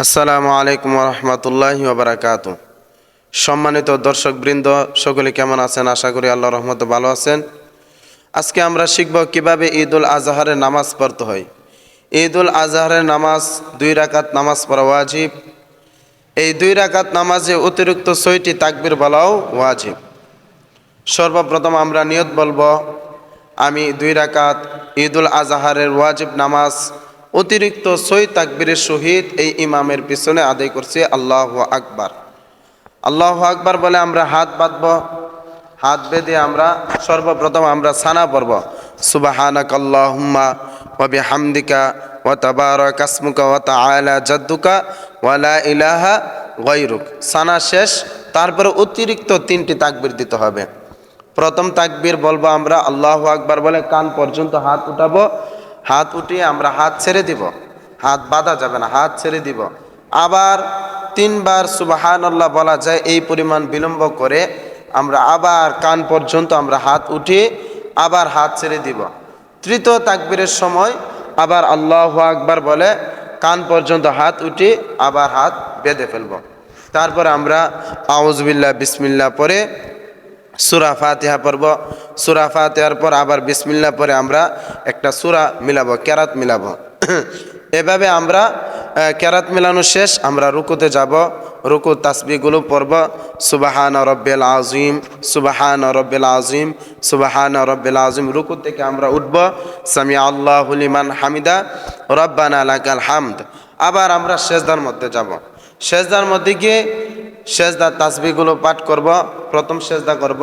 আসসালামু আলাইকুম রহমতুল্লাহি ওবারাকাতু। সম্মানিত দর্শকবৃন্দ, সকলে কেমন আছেন? আশা করি আল্লাহর রহমতে ভালো আছেন। আজকে আমরা শিখব কিভাবে ঈদুল আজহারের নামাজ পড়তে হয়। ঈদুল আজহারের নামাজ 2 রাকাত নামাজ পড়া ওয়াজিব। এই 2 রাকাত নামাজে অতিরিক্ত 6টি তাকবীর বলাও ওয়াজিব। সর্বপ্রথম আমরা নিয়ত বলবো, আমি 2 রাকাত ঈদুল আজহারের ওয়াজিব নামাজ অতিরিক্ত 6 তাকবীরের সহিত এই ইমামের পিছনে আদায় করছি। আল্লাহু আকবার। আল্লাহু আকবার বলে আমরা হাত বাঁধব। হাত বেঁধে আমরা সর্বপ্রথম আমরা সানা পড়ব, সুবহানাকাল্লাহুম্মা ওয়া বিহামদিকা ওয়া তাবারাকা ইসমুকা ওয়া তাআলা জাদ্দুকা ওয়া লা ইলাহা গায়রুক। সানা শেষ, তারপরে অতিরিক্ত 3টি তাকবীর দিতে হবে। প্রথম তাকবীর বলবো আমরা আল্লাহু আকবার বলে কান পর্যন্ত হাত উঠাবো। হাত উঠিয়ে আমরা হাত ছেড়ে দিব, হাত বাঁধা যাবে না, হাত ছেড়ে দিব। আবার 3 বার সুবহানাল্লাহ বলা যায়, এই পরিমাণ বিলম্ব করে আমরা আবার কান পর্যন্ত আমরা হাত উঠিয়ে আবার হাত ছেড়ে দিব। তৃতীয় তাকবীরের সময় আবার আল্লাহু আকবার বলে কান পর্যন্ত হাত উঠিয়ে আবার হাত বেঁধে ফেলব। তারপরে আমরা আউযু বিল্লাহ বিসমিল্লাহ পরে সূরা ফাতিহা পড়ব। সূরা ফাতিহার পর আবার বিসমিল্লাহ পরে আমরা একটা সূরা মিলাবো, কেরাত মিলাবো। এভাবে আমরা কেরাত মিলানো শেষ, আমরা রুকুতে যাব। রুকু তাসবিহগুলো পড়ব, সুবহানা রাব্বিল আযীম, সুবহানা রাব্বিল আযীম, সুবহানা রাব্বিল আযীম। রুকু থেকে আমরা উঠব, সামিআ আল্লাহু লিমান হামিদা, রব্বানা লাকাল হামদ। আবার আমরা সেজদার মধ্যে যাব। সেজদার মধ্যে গিয়ে সেজদার তাসবিহগুলো পাঠ করব। প্রথম সেজদা করব,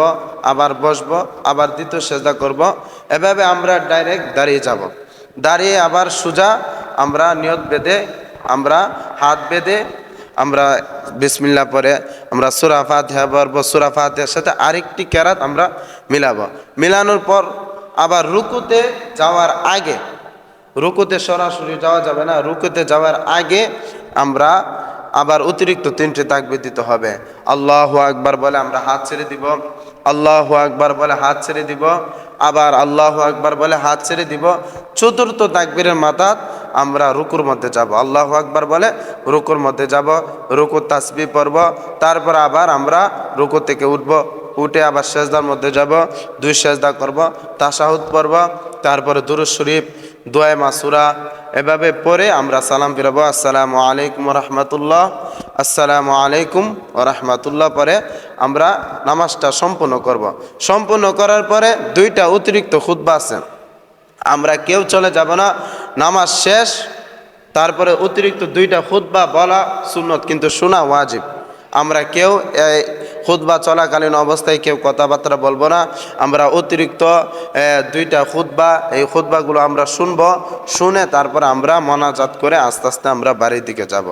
আবার বসব, আবার দ্বিতীয় সেজদা করব। এভাবে আমরা ডাইরেক্ট দাঁড়িয়ে যাব। দাঁড়িয়ে আবার সোজা আমরা নিয়ত বেঁধে আমরা হাত বেঁধে আমরা বিসমিল্লাহ পরে আমরা সূরা ফাতিহা পড়ব। সূরা ফাতিহার সাথে আরেকটি কেরাত আমরা মিলাবো। মিলানোর পর আবার রুকুতে যাওয়ার আগে, রুকুতে সরাসরি যাওয়া যাবে না, রুকুতে যাওয়ার আগে আমরা আবার অতিরিক্ত 3টি তাকবীর দিতে হবে। আল্লাহু আকবার বলে আমরা হাত ছেড়ে দিব, আল্লাহু আকবার বলে হাত ছেড়ে দিব, আবার আল্লাহু আকবার বলে হাত ছেড়ে দিব। চতুর্থ তাকবীরের মাথাত আমরা রুকুর মধ্যে যাব। আল্লাহু আকবার বলে রুকুর মধ্যে যাব, রুকুর তাসবিহ পড়ব। তারপর আবার আমরা রুকু থেকে উঠব, উঠে আবার সেজদার মধ্যে যাব, 2 সেজদা করব, তাশাহুদ পড়ব, তারপরে দুরূদ শরীফ, দোয়া মাসুরা এভাবে পড়ে আমরা সালাম ফিরাবো, আসসালামু আলাইকুম রহমতুল্লাহ, আসসালামু আলাইকুম রহমতুল্লাহ। পরে আমরা নামাজটা সম্পূর্ণ করব। সম্পূর্ণ করার পরে 2টা অতিরিক্ত খুতবা আছে, আমরা কেউ চলে যাব না। নামাজ শেষ, তারপরে অতিরিক্ত 2টা খুতবা বলা সুন্নত, কিন্তু শোনা ওয়াজিব। আমরা কেউ খুতবা চলাকালীন অবস্থায় কেউ কথাবার্তা বলবো না। আমরা অতিরিক্ত 2টা খুতবা, এই খুতবাগুলো আমরা শুনবো। শুনে তারপর আমরা মোনাজাত করে আস্তে আস্তে আমরা বাড়ির দিকে যাব।